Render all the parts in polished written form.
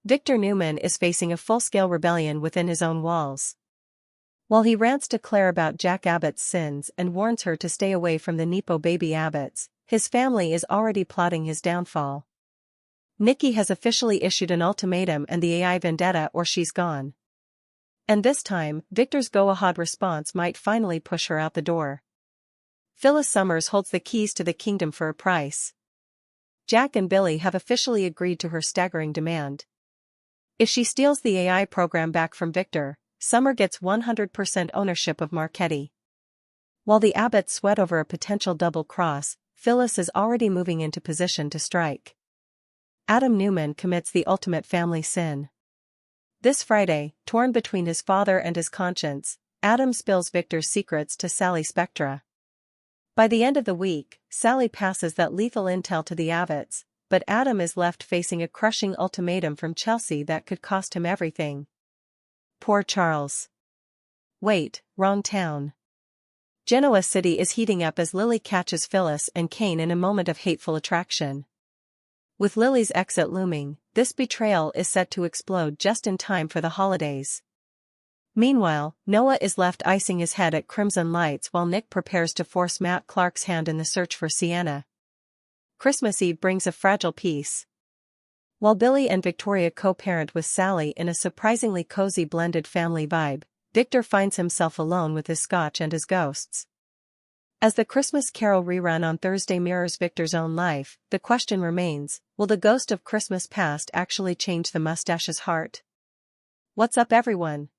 Victor Newman is facing a full-scale rebellion within his own walls. While he rants to Claire about Jack Abbott's sins and warns her to stay away from the Nepo baby Abbotts, his family is already plotting his downfall. Nikki has officially issued an ultimatum and the AI vendetta or she's gone. And this time, Victor's go-ahead response might finally push her out the door. Phyllis Summers holds the keys to the kingdom for a price. Jack and Billy have officially agreed to her staggering demand. If she steals the AI program back from Victor, Summer gets 100% ownership of Marchetti. While the Abbotts sweat over a potential double cross, Phyllis is already moving into position to strike. Adam Newman commits the ultimate family sin. This Friday, torn between his father and his conscience, Adam spills Victor's secrets to Sally Spectra. By the end of the week, Sally passes that lethal intel to the Abbotts, but Adam is left facing a crushing ultimatum from Chelsea that could cost him everything. Poor Charles. Wait, wrong town. Genoa City is heating up as Lily catches Phyllis and Kane in a moment of hateful attraction. With Lily's exit looming, this betrayal is set to explode just in time for the holidays. Meanwhile, Noah is left icing his head at Crimson Lights while Nick prepares to force Matt Clark's hand in the search for Sienna. Christmas Eve brings a fragile peace. While Billy and Victoria co-parent with Sally in a surprisingly cozy blended family vibe, Victor finds himself alone with his scotch and his ghosts. As the Christmas Carol rerun on Thursday mirrors Victor's own life, the question remains, will the ghost of Christmas past actually change the mustache's heart? What's up everyone?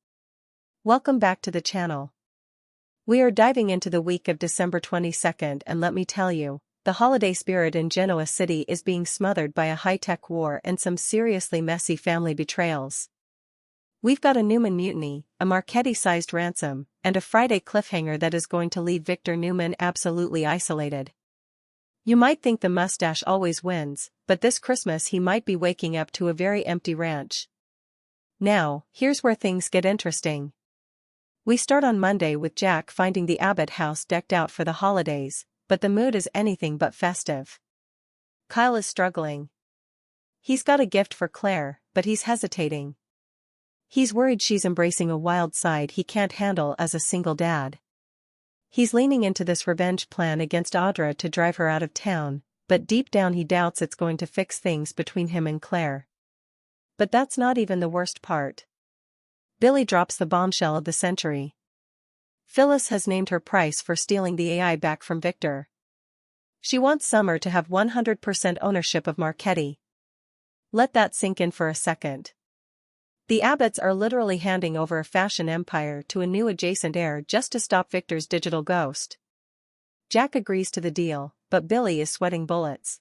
Welcome back to the channel. We are diving into the week of December 22nd and let me tell you, the holiday spirit in Genoa City is being smothered by a high-tech war and some seriously messy family betrayals. We've got a Newman mutiny, a Marchetti-sized ransom, and a Friday cliffhanger that is going to leave Victor Newman absolutely isolated. You might think the mustache always wins, but this Christmas he might be waking up to a very empty ranch. Now, here's where things get interesting. We start on Monday with Jack finding the Abbott house decked out for the holidays, but the mood is anything but festive. Kyle is struggling. He's got a gift for Claire, but he's hesitating. He's worried she's embracing a wild side he can't handle as a single dad. He's leaning into this revenge plan against Audra to drive her out of town, but deep down he doubts it's going to fix things between him and Claire. But that's not even the worst part. Billy drops the bombshell of the century. Phyllis has named her price for stealing the AI back from Victor. She wants Summer to have 100% ownership of Marchetti. Let that sink in for a second. The Abbotts are literally handing over a fashion empire to a new adjacent heir just to stop Victor's digital ghost. Jack agrees to the deal, but Billy is sweating bullets.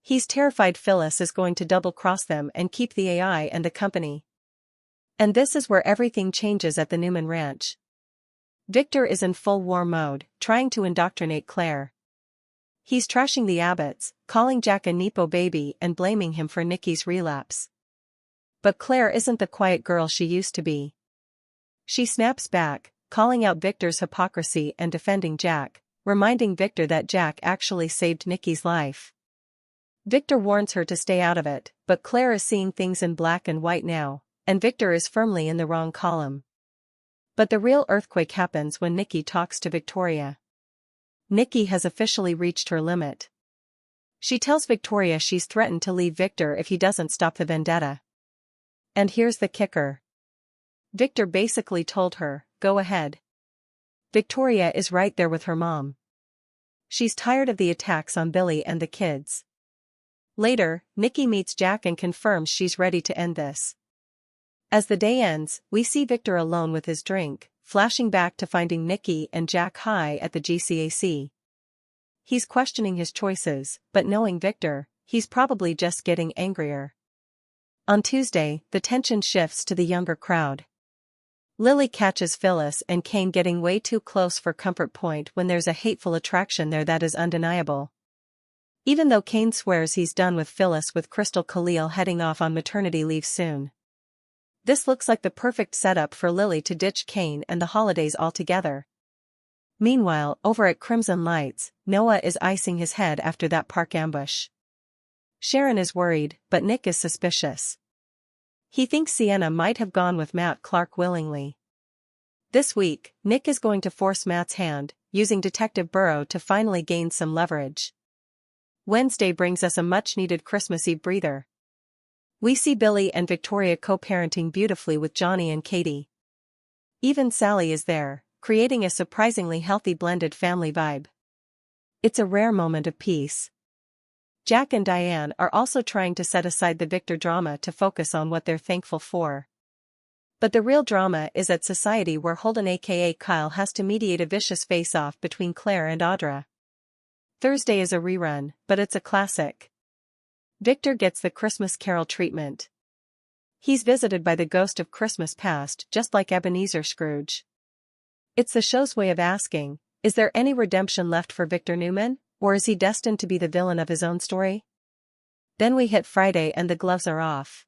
He's terrified Phyllis is going to double-cross them and keep the AI and the company. And this is where everything changes at the Newman Ranch. Victor is in full war mode, trying to indoctrinate Claire. He's trashing the Abbotts, calling Jack a Nepo baby and blaming him for Nikki's relapse. But Claire isn't the quiet girl she used to be. She snaps back, calling out Victor's hypocrisy and defending Jack, reminding Victor that Jack actually saved Nikki's life. Victor warns her to stay out of it, but Claire is seeing things in black and white now, and Victor is firmly in the wrong column. But the real earthquake happens when Nikki talks to Victoria. Nikki has officially reached her limit. She tells Victoria she's threatened to leave Victor if he doesn't stop the vendetta. And here's the kicker. Victor basically told her, go ahead. Victoria is right there with her mom. She's tired of the attacks on Billy and the kids. Later, Nikki meets Jack and confirms she's ready to end this. As the day ends, we see Victor alone with his drink, flashing back to finding Nikki and Jack high at the GCAC. He's questioning his choices, but knowing Victor, he's probably just getting angrier. On Tuesday, the tension shifts to the younger crowd. Lily catches Phyllis and Kane getting way too close for comfort point when there's a hateful attraction there that is undeniable. Even though Kane swears he's done with Phyllis with Crystal Khalil heading off on maternity leave soon. This looks like the perfect setup for Lily to ditch Kane and the holidays altogether. Meanwhile, over at Crimson Lights, Noah is icing his head after that park ambush. Sharon is worried, but Nick is suspicious. He thinks Sienna might have gone with Matt Clark willingly. This week, Nick is going to force Matt's hand, using Detective Burrow to finally gain some leverage. Wednesday brings us a much-needed Christmas Eve breather. We see Billy and Victoria co-parenting beautifully with Johnny and Katie. Even Sally is there, creating a surprisingly healthy blended family vibe. It's a rare moment of peace. Jack and Diane are also trying to set aside the Victor drama to focus on what they're thankful for. But the real drama is at Society, where Holden aka Kyle has to mediate a vicious face-off between Claire and Audra. Thursday is a rerun, but it's a classic. Victor gets the Christmas Carol treatment. He's visited by the ghost of Christmas past, just like Ebenezer Scrooge. It's the show's way of asking, is there any redemption left for Victor Newman, or is he destined to be the villain of his own story? Then we hit Friday and the gloves are off.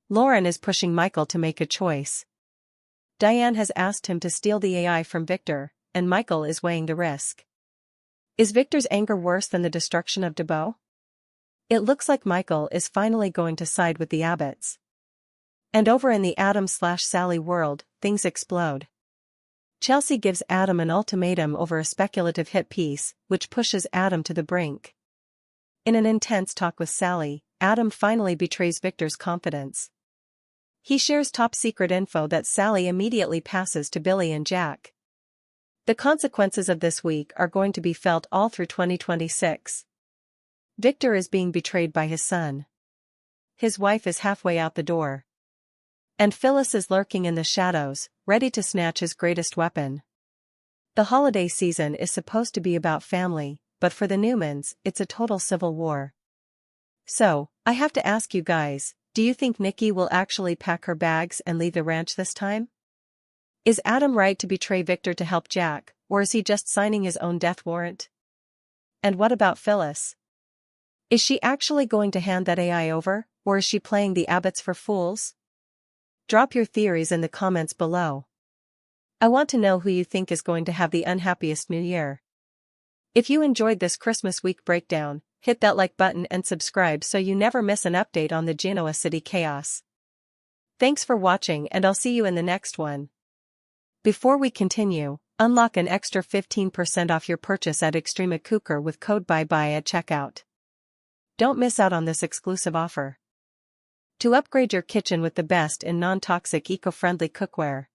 Lauren is pushing Michael to make a choice. Diane has asked him to steal the AI from Victor, and Michael is weighing the risk. Is Victor's anger worse than the destruction of Debeau? It looks like Michael is finally going to side with the Abbotts. And over in the Adam/Sally world, things explode. Chelsea gives Adam an ultimatum over a speculative hit piece, which pushes Adam to the brink. In an intense talk with Sally, Adam finally betrays Victor's confidence. He shares top-secret info that Sally immediately passes to Billy and Jack. The consequences of this week are going to be felt all through 2026. Victor is being betrayed by his son. His wife is halfway out the door. And Phyllis is lurking in the shadows, ready to snatch his greatest weapon. The holiday season is supposed to be about family, but for the Newmans, it's a total civil war. So, I have to ask you guys, do you think Nikki will actually pack her bags and leave the ranch this time? Is Adam right to betray Victor to help Jack, or is he just signing his own death warrant? And what about Phyllis? Is she actually going to hand that AI over, or is she playing the Abbotts for fools? Drop your theories in the comments below. I want to know who you think is going to have the unhappiest new year. If you enjoyed this Christmas week breakdown, hit that like button and subscribe so you never miss an update on the Genoa City chaos. Thanks for watching, and I'll see you in the next one. Before we continue, unlock an extra 15% off your purchase at Extreme Cooker with code BYEBYE at checkout. Don't miss out on this exclusive offer. To upgrade your kitchen with the best in non-toxic eco-friendly cookware.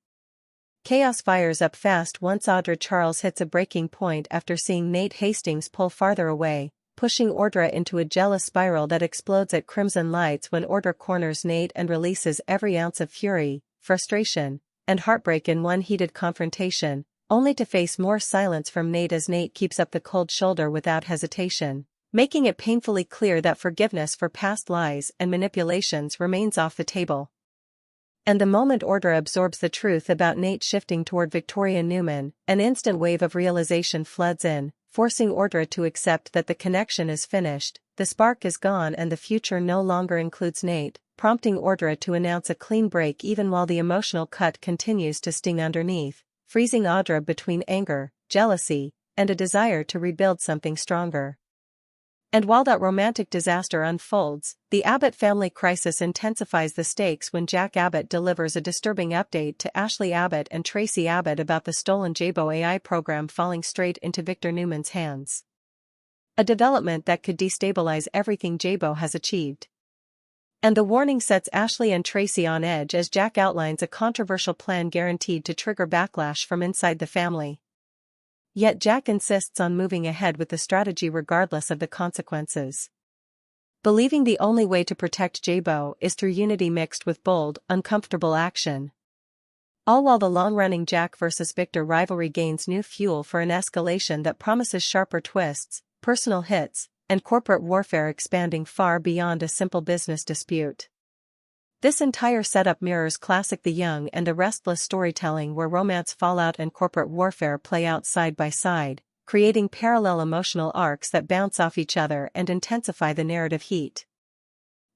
Chaos fires up fast once Audra Charles hits a breaking point after seeing Nate Hastings pull farther away, pushing Audra into a jealous spiral that explodes at crimson lights when Audra corners Nate and releases every ounce of fury, frustration, and heartbreak in one heated confrontation, only to face more silence from Nate as Nate keeps up the cold shoulder without hesitation, making it painfully clear that forgiveness for past lies and manipulations remains off the table. And the moment Audra absorbs the truth about Nate shifting toward Victoria Newman, an instant wave of realization floods in, forcing Audra to accept that the connection is finished, the spark is gone and the future no longer includes Nate, prompting Audra to announce a clean break even while the emotional cut continues to sting underneath, freezing Audra between anger, jealousy, and a desire to rebuild something stronger. And while that romantic disaster unfolds, the Abbott family crisis intensifies the stakes when Jack Abbott delivers a disturbing update to Ashley Abbott and Tracy Abbott about the stolen Jabo AI program falling straight into Victor Newman's hands. A development that could destabilize everything Jabo has achieved. And the warning sets Ashley and Tracy on edge as Jack outlines a controversial plan guaranteed to trigger backlash from inside the family. Yet Jack insists on moving ahead with the strategy regardless of the consequences. Believing the only way to protect Jabo is through unity mixed with bold, uncomfortable action. All while the long-running Jack vs. Victor rivalry gains new fuel for an escalation that promises sharper twists, personal hits, and corporate warfare expanding far beyond a simple business dispute. This entire setup mirrors classic The Young and the Restless storytelling where romance fallout and corporate warfare play out side by side, creating parallel emotional arcs that bounce off each other and intensify the narrative heat.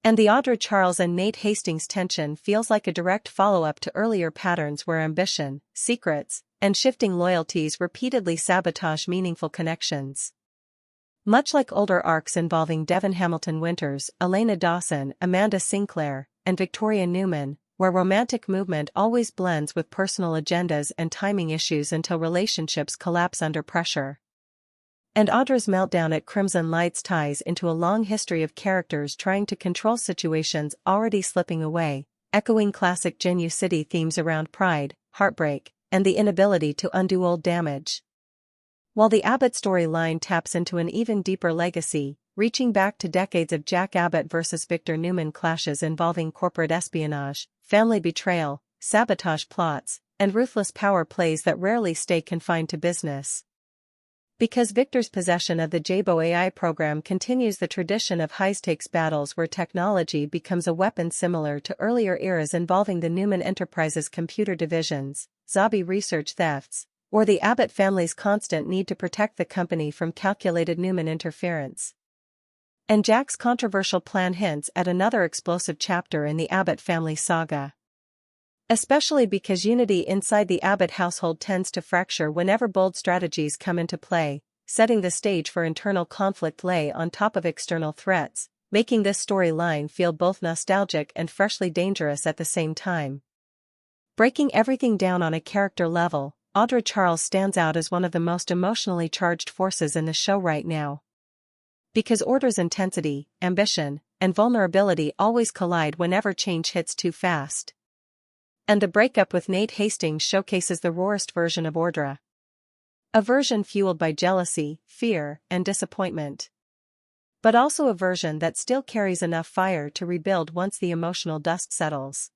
And the Audra Charles and Nate Hastings tension feels like a direct follow-up to earlier patterns where ambition, secrets, and shifting loyalties repeatedly sabotage meaningful connections. Much like older arcs involving Devon Hamilton Winters, Elena Dawson, Amanda Sinclair, and Victoria Newman, where romantic movement always blends with personal agendas and timing issues until relationships collapse under pressure. And Audra's meltdown at Crimson Lights ties into a long history of characters trying to control situations already slipping away, echoing classic Genu City themes around pride, heartbreak, and the inability to undo old damage. While the Abbott storyline taps into an even deeper legacy, reaching back to decades of Jack Abbott versus Victor Newman clashes involving corporate espionage, family betrayal, sabotage plots, and ruthless power plays that rarely stay confined to business. Because Victor's possession of the Jabo AI program continues the tradition of high-stakes battles where technology becomes a weapon similar to earlier eras involving the Newman Enterprises computer divisions, Zabi research thefts, or the Abbott family's constant need to protect the company from calculated Newman interference. And Jack's controversial plan hints at another explosive chapter in the Abbott family saga. Especially because unity inside the Abbott household tends to fracture whenever bold strategies come into play, setting the stage for internal conflict lay on top of external threats, making this storyline feel both nostalgic and freshly dangerous at the same time. Breaking everything down on a character level, Audra Charles stands out as one of the most emotionally charged forces in the show right now. Because Audra's intensity, ambition, and vulnerability always collide whenever change hits too fast. And the breakup with Nate Hastings showcases the rawest version of Audra. A version fueled by jealousy, fear, and disappointment. But also a version that still carries enough fire to rebuild once the emotional dust settles.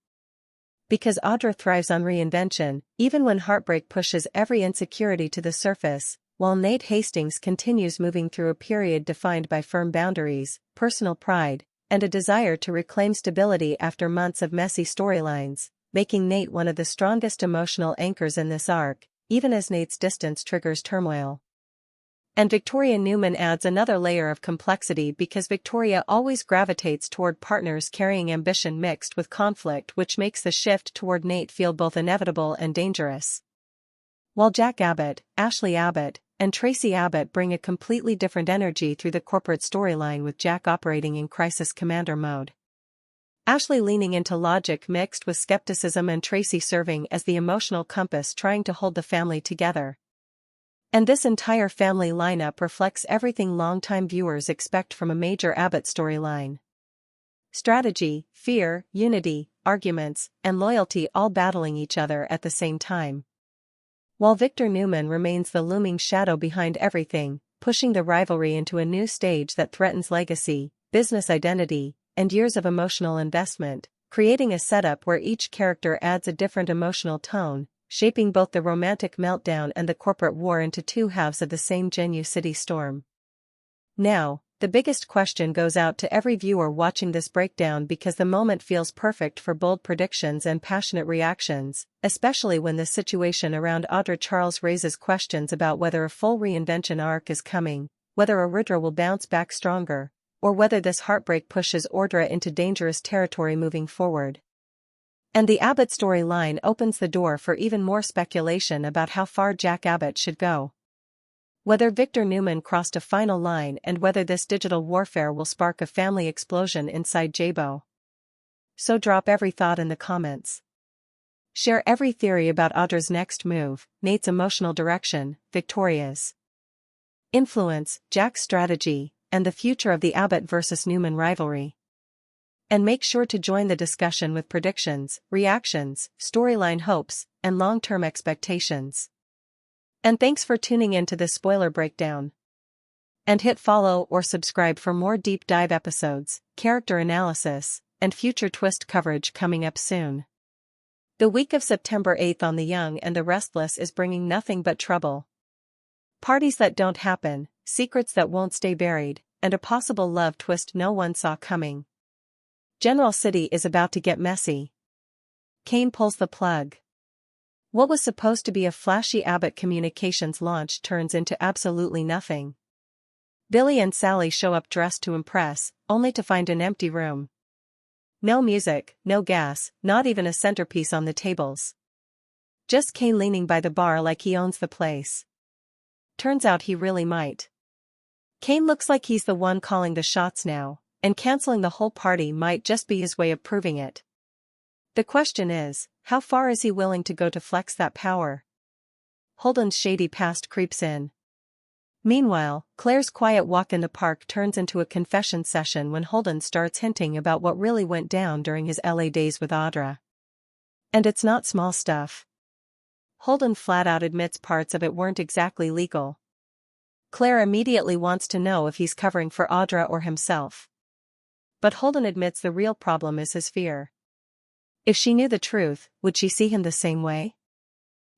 Because Audra thrives on reinvention, even when heartbreak pushes every insecurity to the surface, while Nate Hastings continues moving through a period defined by firm boundaries, personal pride, and a desire to reclaim stability after months of messy storylines, making Nate one of the strongest emotional anchors in this arc, even as Nate's distance triggers turmoil. And Victoria Newman adds another layer of complexity because Victoria always gravitates toward partners carrying ambition mixed with conflict, which makes the shift toward Nate feel both inevitable and dangerous. While Jack Abbott, Ashley Abbott, and Tracy Abbott bring a completely different energy through the corporate storyline, with Jack operating in crisis commander mode. Ashley leaning into logic mixed with skepticism, and Tracy serving as the emotional compass trying to hold the family together. And this entire family lineup reflects everything longtime viewers expect from a major Abbott storyline. Strategy, fear, unity, arguments, and loyalty all battling each other at the same time. While Victor Newman remains the looming shadow behind everything, pushing the rivalry into a new stage that threatens legacy, business identity, and years of emotional investment, creating a setup where each character adds a different emotional tone, shaping both the romantic meltdown and the corporate war into two halves of the same Genu City storm. Now, the biggest question goes out to every viewer watching this breakdown, because the moment feels perfect for bold predictions and passionate reactions, especially when the situation around Audra Charles raises questions about whether a full reinvention arc is coming, whether Audra will bounce back stronger, or whether this heartbreak pushes Audra into dangerous territory moving forward. And the Abbott storyline opens the door for even more speculation about how far Jack Abbott should go. Whether Victor Newman crossed a final line, and whether this digital warfare will spark a family explosion inside Jabo. So drop every thought in the comments. Share every theory about Audra's next move, Nate's emotional direction, Victoria's influence, Jack's strategy, and the future of the Abbott versus Newman rivalry. And make sure to join the discussion with predictions, reactions, storyline hopes, and long-term expectations. And thanks for tuning in to this spoiler breakdown. And hit follow or subscribe for more deep dive episodes, character analysis, and future twist coverage coming up soon. The week of September 8th on The Young and the Restless is bringing nothing but trouble. Parties that don't happen, secrets that won't stay buried, and a possible love twist no one saw coming. General City is about to get messy. Kane pulls the plug. What was supposed to be a flashy Abbott Communications launch turns into absolutely nothing. Billy and Sally show up dressed to impress, only to find an empty room. No music, no gas, not even a centerpiece on the tables. Just Kane leaning by the bar like he owns the place. Turns out he really might. Kane looks like he's the one calling the shots now, and canceling the whole party might just be his way of proving it. The question is, how far is he willing to go to flex that power? Holden's shady past creeps in. Meanwhile, Claire's quiet walk in the park turns into a confession session when Holden starts hinting about what really went down during his LA days with Audra. And it's not small stuff. Holden flat out admits parts of it weren't exactly legal. Claire immediately wants to know if he's covering for Audra or himself. But Holden admits the real problem is his fear. If she knew the truth, would she see him the same way?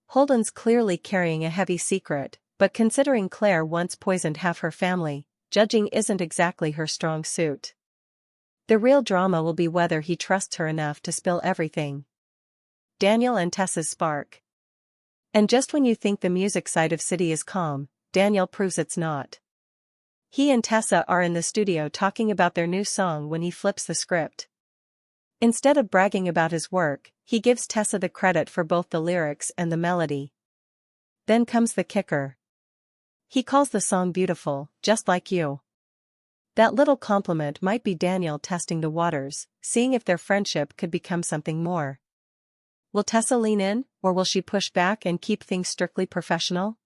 Holden's clearly carrying a heavy secret, but considering Claire once poisoned half her family, judging isn't exactly her strong suit. The real drama will be whether he trusts her enough to spill everything. Daniel and Tessa's spark. And just when you think the music side of City is calm, Daniel proves it's not. He and Tessa are in the studio talking about their new song when he flips the script. Instead of bragging about his work, he gives Tessa the credit for both the lyrics and the melody. Then comes the kicker. He calls the song beautiful, just like you. That little compliment might be Daniel testing the waters, seeing if their friendship could become something more. Will Tessa lean in, or will she push back and keep things strictly professional?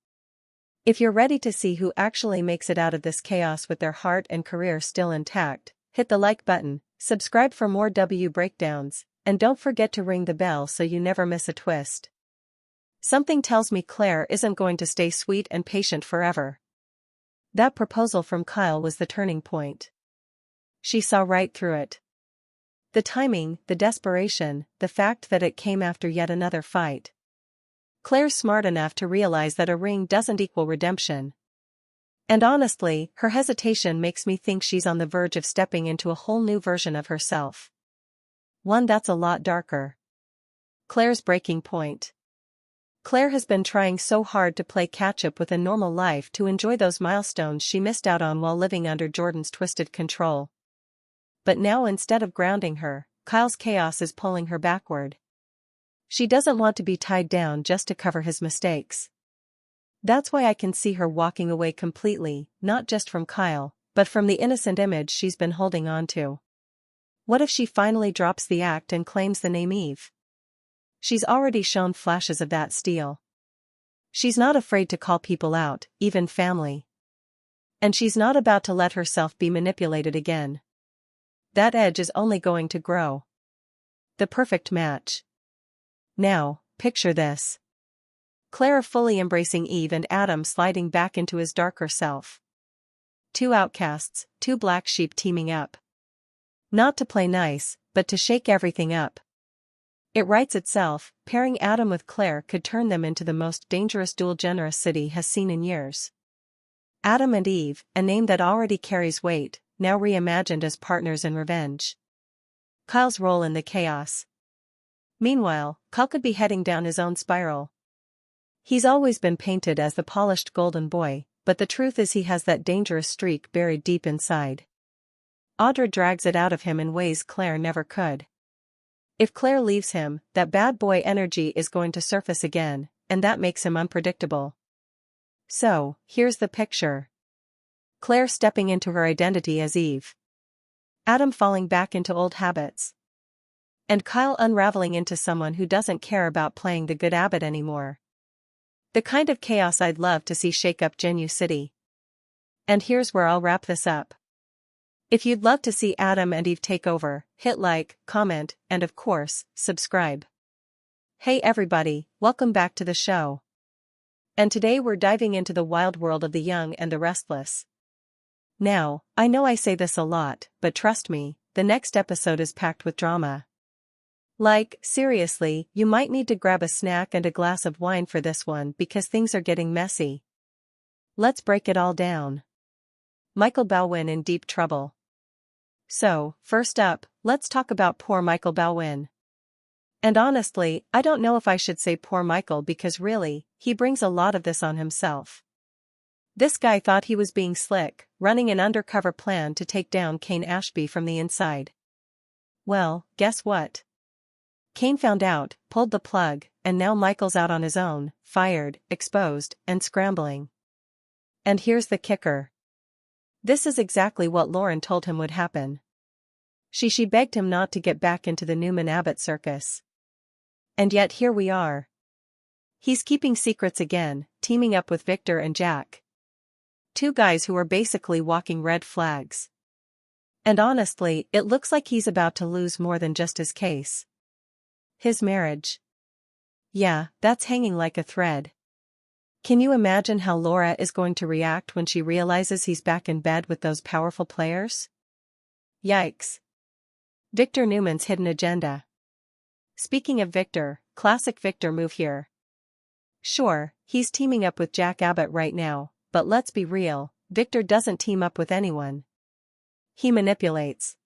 If you're ready to see who actually makes it out of this chaos with their heart and career still intact, hit the like button, subscribe for more W breakdowns, and don't forget to ring the bell so you never miss a twist. Something tells me Claire isn't going to stay sweet and patient forever. That proposal from Kyle was the turning point. She saw right through it. The timing, the desperation, the fact that it came after yet another fight. Claire's smart enough to realize that a ring doesn't equal redemption. And honestly, her hesitation makes me think she's on the verge of stepping into a whole new version of herself. One that's a lot darker. Claire's breaking point. Claire has been trying so hard to play catch-up with a normal life to enjoy those milestones she missed out on while living under Jordan's twisted control. But now instead of grounding her, Kyle's chaos is pulling her backward. She doesn't want to be tied down just to cover his mistakes. That's why I can see her walking away completely, not just from Kyle, but from the innocent image she's been holding on to. What if she finally drops the act and claims the name Eve? She's already shown flashes of that steel. She's not afraid to call people out, even family. And she's not about to let herself be manipulated again. That edge is only going to grow. The perfect match. Now, picture this. Claire fully embracing Eve and Adam sliding back into his darker self. Two outcasts, two black sheep teaming up. Not to play nice, but to shake everything up. It writes itself, pairing Adam with Claire could turn them into the most dangerous dual generous City has seen in years. Adam and Eve, a name that already carries weight, now reimagined as partners in revenge. Kyle's role in the chaos. Meanwhile, Kyle could be heading down his own spiral. He's always been painted as the polished golden boy, but the truth is he has that dangerous streak buried deep inside. Audra drags it out of him in ways Claire never could. If Claire leaves him, that bad boy energy is going to surface again, and that makes him unpredictable. So, here's the picture. Claire stepping into her identity as Eve. Adam falling back into old habits. And Kyle unraveling into someone who doesn't care about playing the good abbot anymore. The kind of chaos I'd love to see shake up Genu City. And here's where I'll wrap this up. If you'd love to see Adam and Eve take over, hit like, comment, and of course, subscribe. Hey everybody, welcome back to the show. And today we're diving into the wild world of the young and the restless. Now, I know I say this a lot, but trust me, the next episode is packed with drama. Like, seriously, you might need to grab a snack and a glass of wine for this one because things are getting messy. Let's break it all down. Michael Baldwin in deep trouble. So, first up, let's talk about poor Michael Baldwin. And honestly, I don't know if I should say poor Michael because really, he brings a lot of this on himself. This guy thought he was being slick, running an undercover plan to take down Kane Ashby from the inside. Well, guess what? Kane found out, pulled the plug, and now Michael's out on his own, fired, exposed, and scrambling. And here's the kicker. This is exactly what Lauren told him would happen. She begged him not to get back into the Newman Abbott circus. And yet here we are. He's keeping secrets again, teaming up with Victor and Jack. Two guys who are basically walking red flags. And honestly, it looks like he's about to lose more than just his case. His marriage. Yeah, that's hanging like a thread. Can you imagine how Laura is going to react when she realizes he's back in bed with those powerful players? Yikes. Victor Newman's hidden agenda. Speaking of Victor, classic Victor move here. Sure, he's teaming up with Jack Abbott right now, but let's be real, Victor doesn't team up with anyone. He manipulates.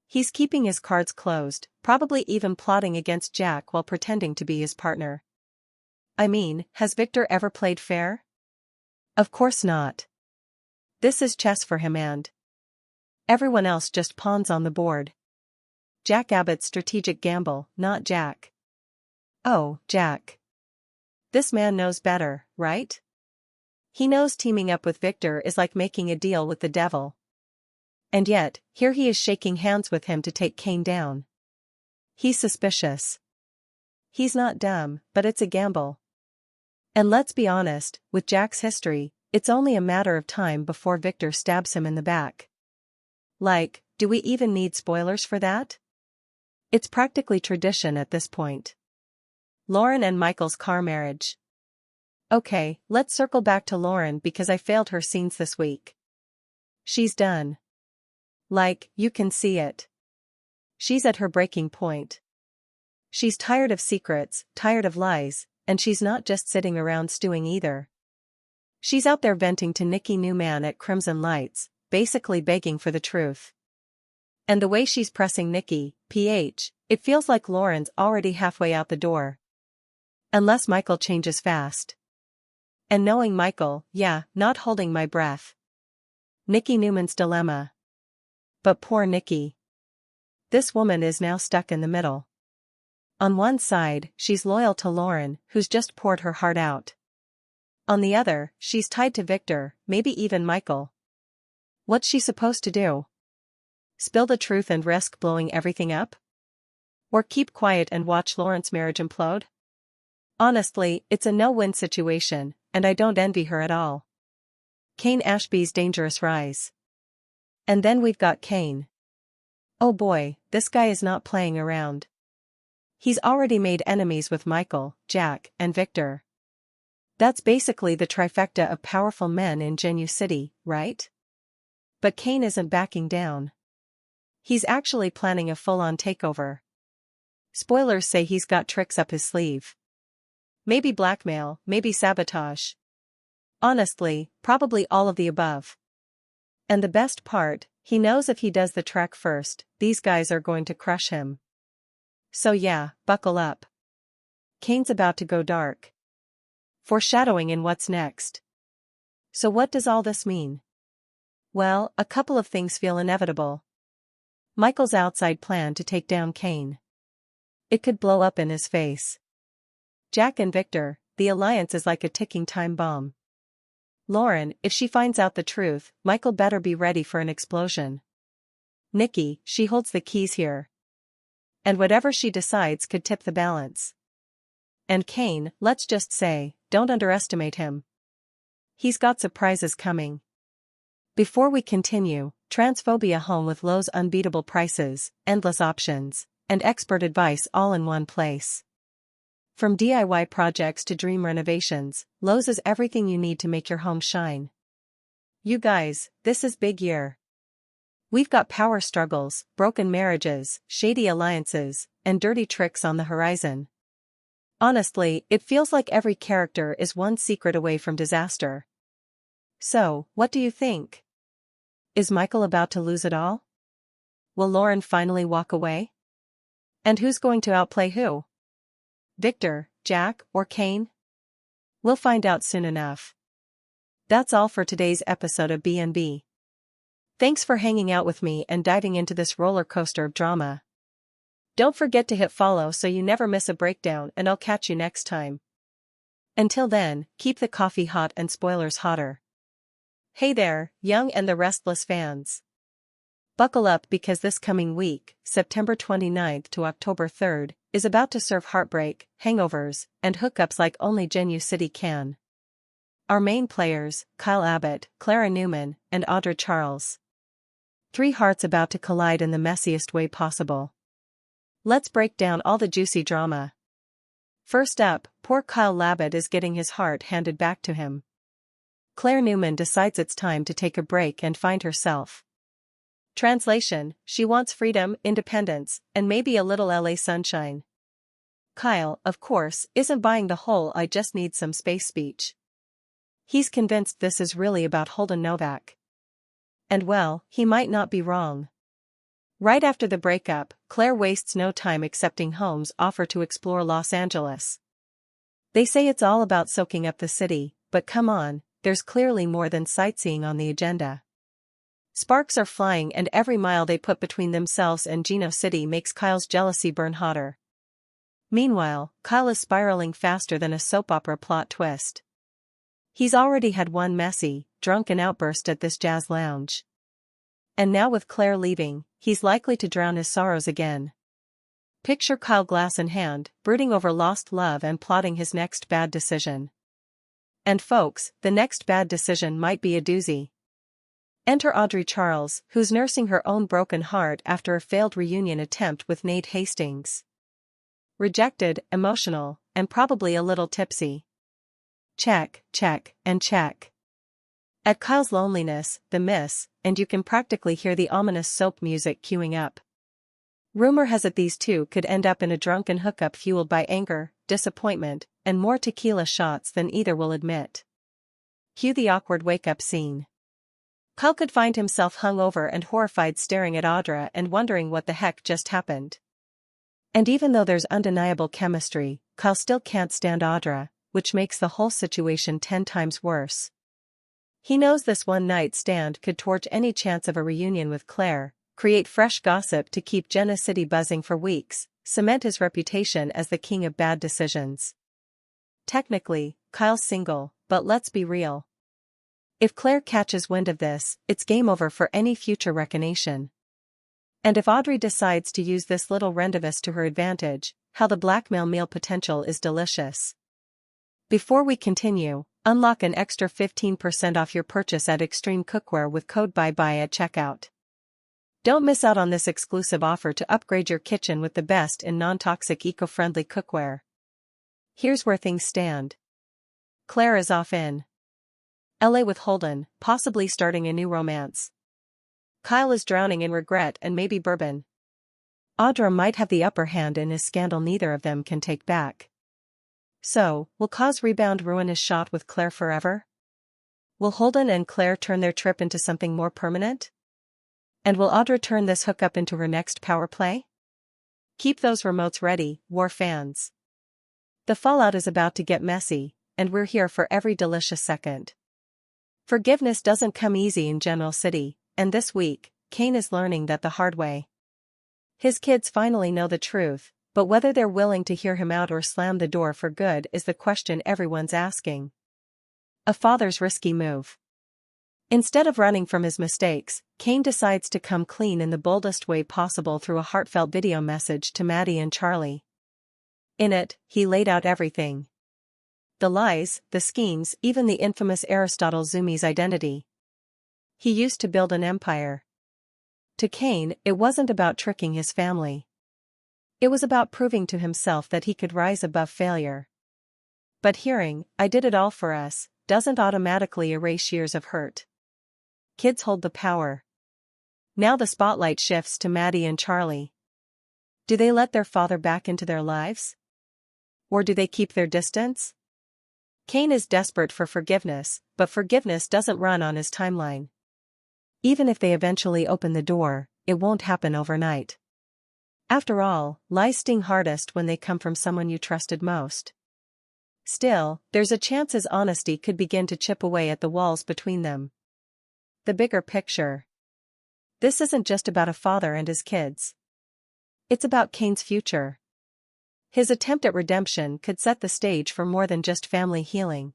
He's keeping his cards closed, probably even plotting against Jack while pretending to be his partner. I mean, has Victor ever played fair? Of course not. This is chess for him and everyone else just pawns on the board. Jack Abbott's strategic gamble, not Jack. Oh, Jack. This man knows better, right? He knows teaming up with Victor is like making a deal with the devil. And yet, here he is shaking hands with him to take Kane down. He's suspicious. He's not dumb, but it's a gamble. And let's be honest, with Jack's history, it's only a matter of time before Victor stabs him in the back. Like, do we even need spoilers for that? It's practically tradition at this point. Lauren and Michael's car marriage. Okay, let's circle back to Lauren because I failed her scenes this week. She's done. Like, you can see it. She's at her breaking point. She's tired of secrets, tired of lies, and she's not just sitting around stewing either. She's out there venting to Nikki Newman at Crimson Lights, basically begging for the truth. And the way she's pressing Nikki, it feels like Lauren's already halfway out the door. Unless Michael changes fast. And knowing Michael, yeah, not holding my breath. Nikki Newman's dilemma. But poor Nikki. This woman is now stuck in the middle. On one side, she's loyal to Lauren, who's just poured her heart out. On the other, she's tied to Victor, maybe even Michael. What's she supposed to do? Spill the truth and risk blowing everything up? Or keep quiet and watch Lauren's marriage implode? Honestly, it's a no-win situation, and I don't envy her at all. Kane Ashby's dangerous rise. And then we've got Kane. Oh boy, this guy is not playing around. He's already made enemies with Michael, Jack, and Victor. That's basically the trifecta of powerful men in Genu City, right? But Kane isn't backing down. He's actually planning a full-on takeover. Spoilers say he's got tricks up his sleeve. Maybe blackmail, maybe sabotage. Honestly, probably all of the above. And the best part, he knows if he does the track first, these guys are going to crush him. So yeah, buckle up. Kane's about to go dark. Foreshadowing in what's next. So what does all this mean? Well, a couple of things feel inevitable. Michael's outside plan to take down Kane. It could blow up in his face. Jack and Victor, the alliance is like a ticking time bomb. Lauren, if she finds out the truth, Michael better be ready for an explosion. Nikki, she holds the keys here. And whatever she decides could tip the balance. And Kane, let's just say, don't underestimate him. He's got surprises coming. Before we continue, transphobia home with Lowe's unbeatable prices, endless options, and expert advice all in one place. From DIY projects to dream renovations, Lowe's is everything you need to make your home shine. You guys, this is big year. We've got power struggles, broken marriages, shady alliances, and dirty tricks on the horizon. Honestly, it feels like every character is one secret away from disaster. So, what do you think? Is Michael about to lose it all? Will Lauren finally walk away? And who's going to outplay who? Victor, Jack, or Kane? We'll find out soon enough. That's all for today's episode of B&B. Thanks for hanging out with me and diving into this roller coaster of drama. Don't forget to hit follow so you never miss a breakdown, and I'll catch you next time. Until then, keep the coffee hot and spoilers hotter. Hey there, Young and the Restless fans. Buckle up because this coming week, September 29th to October 3rd, is about to serve heartbreak, hangovers, and hookups like only Genu City can. Our main players, Kyle Abbott, Clara Newman, and Audra Charles. Three hearts about to collide in the messiest way possible. Let's break down all the juicy drama. First up, poor Kyle Abbott is getting his heart handed back to him. Claire Newman decides it's time to take a break and find herself. Translation: she wants freedom, independence, and maybe a little LA sunshine. Kyle, of course, isn't buying the whole "I just need some space" speech. He's convinced this is really about Holden Novak. And well, he might not be wrong. Right after the breakup, Claire wastes no time accepting Holmes' offer to explore Los Angeles. They say it's all about soaking up the city, but come on, there's clearly more than sightseeing on the agenda. Sparks are flying and every mile they put between themselves and Geno City makes Kyle's jealousy burn hotter. Meanwhile, Kyle is spiraling faster than a soap opera plot twist. He's already had one messy, drunken outburst at this jazz lounge. And now with Claire leaving, he's likely to drown his sorrows again. Picture Kyle glass in hand, brooding over lost love and plotting his next bad decision. And folks, the next bad decision might be a doozy. Enter Audra Charles, who's nursing her own broken heart after a failed reunion attempt with Nate Hastings. Rejected, emotional, and probably a little tipsy. Check, check, and check. At Kyle's loneliness, the miss, and you can practically hear the ominous soap music queuing up. Rumor has it these two could end up in a drunken hookup fueled by anger, disappointment, and more tequila shots than either will admit. Cue the awkward wake-up scene. Kyle could find himself hungover and horrified staring at Audra and wondering what the heck just happened. And even though there's undeniable chemistry, Kyle still can't stand Audra, which makes the whole situation 10 times worse. He knows this one-night stand could torch any chance of a reunion with Claire, create fresh gossip to keep Geno City buzzing for weeks, cement his reputation as the king of bad decisions. Technically, Kyle's single, but let's be real. If Claire catches wind of this, it's game over for any future recognition. And if Audrey decides to use this little rendezvous to her advantage, how the blackmail meal potential is delicious. Before we continue, unlock an extra 15% off your purchase at Extreme Cookware with code BYEBYE at checkout. Don't miss out on this exclusive offer to upgrade your kitchen with the best in non-toxic eco-friendly cookware. Here's where things stand. Claire is off in LA with Holden, possibly starting a new romance. Kyle is drowning in regret and maybe bourbon. Audra might have the upper hand in his scandal neither of them can take back. So, will Kyle's rebound ruin his shot with Claire forever? Will Holden and Claire turn their trip into something more permanent? And will Audra turn this hookup into her next power play? Keep those remotes ready, war fans. The fallout is about to get messy, and we're here for every delicious second. Forgiveness doesn't come easy in Geno City, and this week, Kane is learning that the hard way. His kids finally know the truth, but whether they're willing to hear him out or slam the door for good is the question everyone's asking. A father's risky move. Instead of running from his mistakes, Kane decides to come clean in the boldest way possible through a heartfelt video message to Maddie and Charlie. In it, he laid out everything. The lies, the schemes, even the infamous Aristotle Zumi's identity. He used to build an empire. To Kane, it wasn't about tricking his family. It was about proving to himself that he could rise above failure. But hearing, "I did it all for us," doesn't automatically erase years of hurt. Kids hold the power. Now the spotlight shifts to Maddie and Charlie. Do they let their father back into their lives? Or do they keep their distance? Kane is desperate for forgiveness, but forgiveness doesn't run on his timeline. Even if they eventually open the door, it won't happen overnight. After all, lies sting hardest when they come from someone you trusted most. Still, there's a chance his honesty could begin to chip away at the walls between them. The bigger picture. This isn't just about a father and his kids. It's about Kane's future. His attempt at redemption could set the stage for more than just family healing.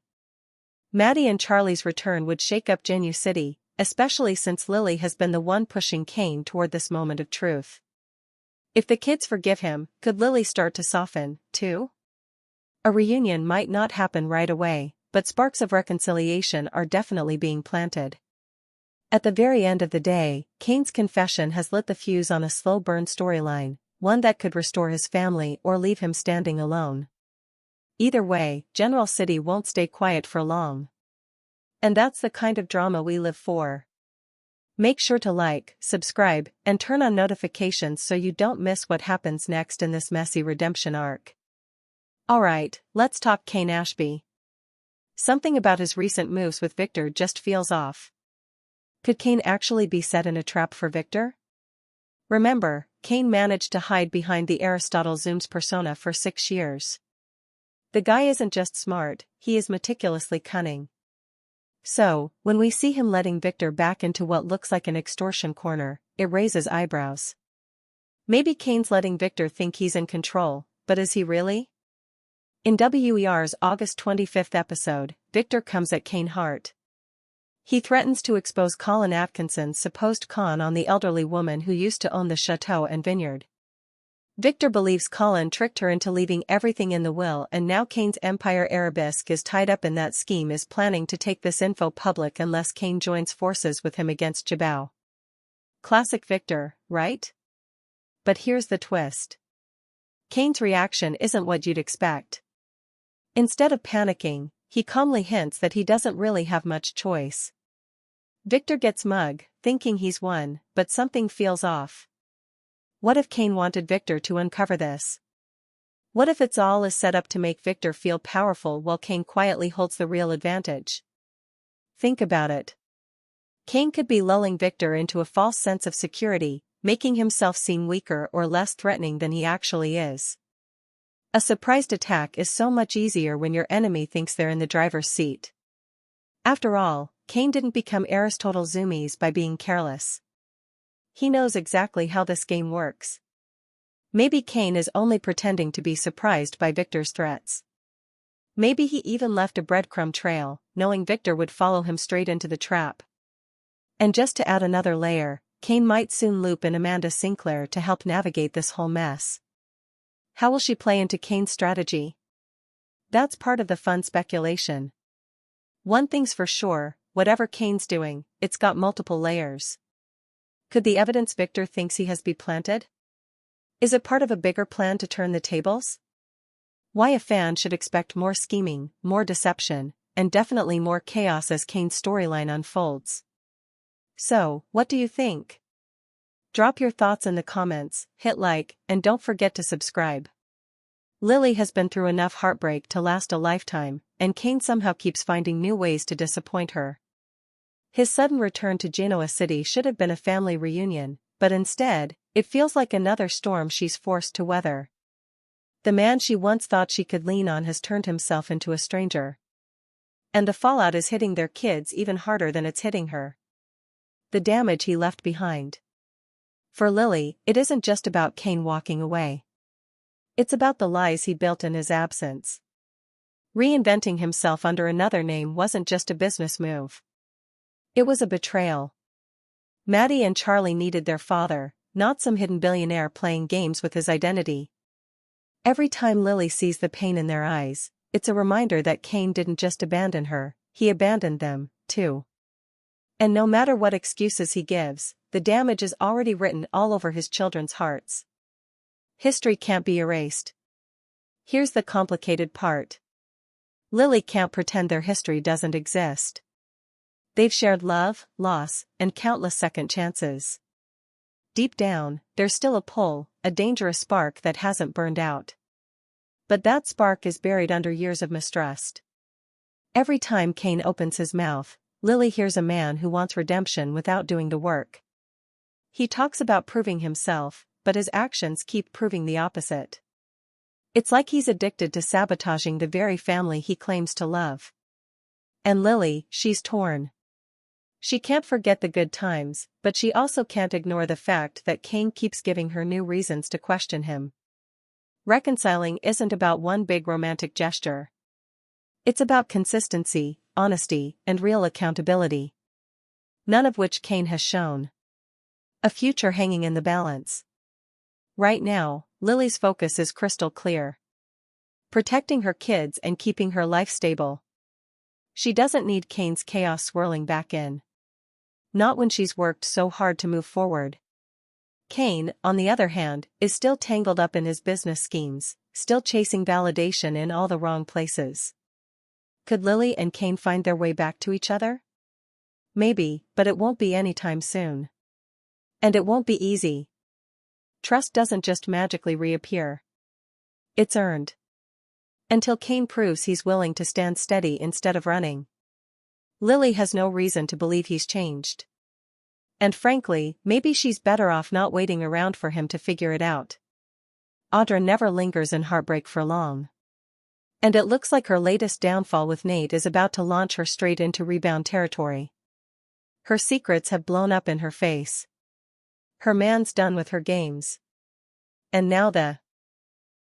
Maddie and Charlie's return would shake up Genu City, especially since Lily has been the one pushing Kane toward this moment of truth. If the kids forgive him, could Lily start to soften, too? A reunion might not happen right away, but sparks of reconciliation are definitely being planted. At the very end of the day, Kane's confession has lit the fuse on a slow burn storyline, one that could restore his family or leave him standing alone. Either way, General City won't stay quiet for long. And that's the kind of drama we live for. Make sure to like, subscribe, and turn on notifications so you don't miss what happens next in this messy redemption arc. Alright, let's talk Kane Ashby. Something about his recent moves with Victor just feels off. Could Kane actually be set in a trap for Victor? Remember, Kane managed to hide behind the Aristotle Zooms persona for 6 years. The guy isn't just smart, he is meticulously cunning. So, when we see him letting Victor back into what looks like an extortion corner, it raises eyebrows. Maybe Kane's letting Victor think he's in control, but is he really? In WER's August 25th episode, Victor comes at Kane hard. He threatens to expose Colin Atkinson's supposed con on the elderly woman who used to own the chateau and vineyard. Victor believes Colin tricked her into leaving everything in the will, and now Kane's empire Arabesque is tied up in that scheme, is planning to take this info public unless Kane joins forces with him against Jabao. Classic Victor, right? But here's the twist. Kane's reaction isn't what you'd expect. Instead of panicking, he calmly hints that he doesn't really have much choice. Victor gets mug, thinking he's won, but something feels off. What if Kane wanted Victor to uncover this? What if it's all is set up to make Victor feel powerful while Kane quietly holds the real advantage? Think about it. Kane could be lulling Victor into a false sense of security, making himself seem weaker or less threatening than he actually is. A surprised attack is so much easier when your enemy thinks they're in the driver's seat. After all, Kane didn't become Aristotle Zoomies by being careless. He knows exactly how this game works. Maybe Kane is only pretending to be surprised by Victor's threats. Maybe he even left a breadcrumb trail, knowing Victor would follow him straight into the trap. And just to add another layer, Kane might soon loop in Amanda Sinclair to help navigate this whole mess. How will she play into Kane's strategy? That's part of the fun speculation. One thing's for sure, whatever Kane's doing, it's got multiple layers. Could the evidence Victor thinks he has be planted? Is it part of a bigger plan to turn the tables? Why a fan should expect more scheming, more deception, and definitely more chaos as Kane's storyline unfolds. So, what do you think? Drop your thoughts in the comments, hit like, and don't forget to subscribe. Lily has been through enough heartbreak to last a lifetime, and Kane somehow keeps finding new ways to disappoint her. His sudden return to Genoa City should have been a family reunion, but instead, it feels like another storm she's forced to weather. The man she once thought she could lean on has turned himself into a stranger. And the fallout is hitting their kids even harder than it's hitting her. The damage he left behind. For Lily, it isn't just about Kane walking away. It's about the lies he built in his absence. Reinventing himself under another name wasn't just a business move. It was a betrayal. Maddie and Charlie needed their father, not some hidden billionaire playing games with his identity. Every time Lily sees the pain in their eyes, it's a reminder that Kane didn't just abandon her, he abandoned them, too. And no matter what excuses he gives, the damage is already written all over his children's hearts. History can't be erased. Here's the complicated part. Lily can't pretend their history doesn't exist. They've shared love, loss, and countless second chances. Deep down, there's still a pull, a dangerous spark that hasn't burned out. But that spark is buried under years of mistrust. Every time Kane opens his mouth, Lily hears a man who wants redemption without doing the work. He talks about proving himself, but his actions keep proving the opposite. It's like he's addicted to sabotaging the very family he claims to love. And Lily, she's torn. She can't forget the good times, but she also can't ignore the fact that Kane keeps giving her new reasons to question him. Reconciling isn't about one big romantic gesture. It's about consistency, honesty, and real accountability. none of which Kane has shown a future hanging in the balance. Right now, Lily's focus is crystal clear: protecting her kids and keeping her life stable. She doesn't need Kane's chaos swirling back in. Not when she's worked so hard to move forward. Kane, on the other hand, is still tangled up in his business schemes, still chasing validation in all the wrong places. Could Lily and Kane find their way back to each other? Maybe, but it won't be anytime soon. And it won't be easy. Trust doesn't just magically reappear. It's earned. Until Kane proves he's willing to stand steady instead of running. Lily has no reason to believe he's changed. And frankly, maybe she's better off not waiting around for him to figure it out. Audra never lingers in heartbreak for long. And it looks like her latest downfall with Nate is about to launch her straight into rebound territory. Her secrets have blown up in her face. Her man's done with her games. And now the